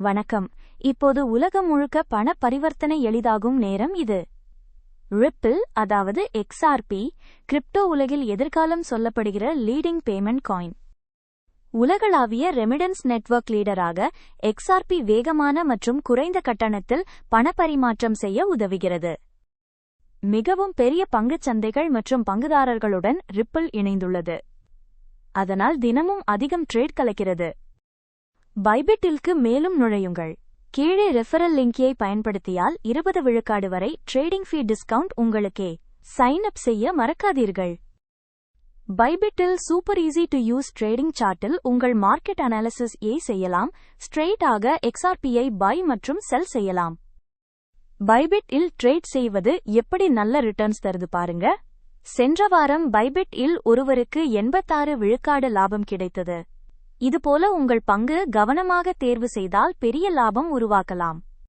வணக்கம். இப்போது உலகம் முழுக்க பண பரிவர்த்தனை எளிதாகும் நேரம் இது. ரிப்பிள், அதாவது XRP, கிரிப்டோ உலகில் எதிர்காலம் சொல்லப்படுகிற லீடிங் பேமெண்ட் காயின். உலகளாவிய ரெமிடன்ஸ் நெட்வொர்க் லீடராக XRP வேகமான மற்றும் குறைந்த கட்டணத்தில் பணப்பரிமாற்றம் செய்ய உதவுகிறது. மிகவும் பெரிய பங்குச் சந்தைகள் மற்றும் பங்குதாரர்களுடன் ரிப்பிள் இணைந்துள்ளது, அதனால் தினமும் அதிகம் ட்ரேட் கலக்கிறது. பைபிட்டிற்கு மேலும் நுழையுங்கள். கீழே ரெஃபரல் லிங்கை பயன்படுத்தியால் 20 விழுக்காடு வரை ட்ரேடிங் ஃபீ டிஸ்கவுண்ட் உங்களுக்கே. சைன் அப் செய்ய மறக்காதீர்கள். பைபிட்டில் super easy to use trading சார்ட்டில் உங்கள் மார்க்கெட் அனாலிசிஸ் செய்யலாம். ஸ்ட்ரெயிட் ஆக XRPயை பை மற்றும் செல் செய்யலாம். பைபிட் ட்ரேட் செய்வது எப்படி நல்ல ரிட்டர்ன்ஸ் தருது பாருங்க. சென்ற வாரம் பைபிட் ஒருவருக்கு 86 விழுக்காடு லாபம் கிடைத்தது. இதுபோல உங்கள் பங்கு கவனமாக தேர்வு செய்தால் பெரிய லாபம் உருவாக்கலாம்.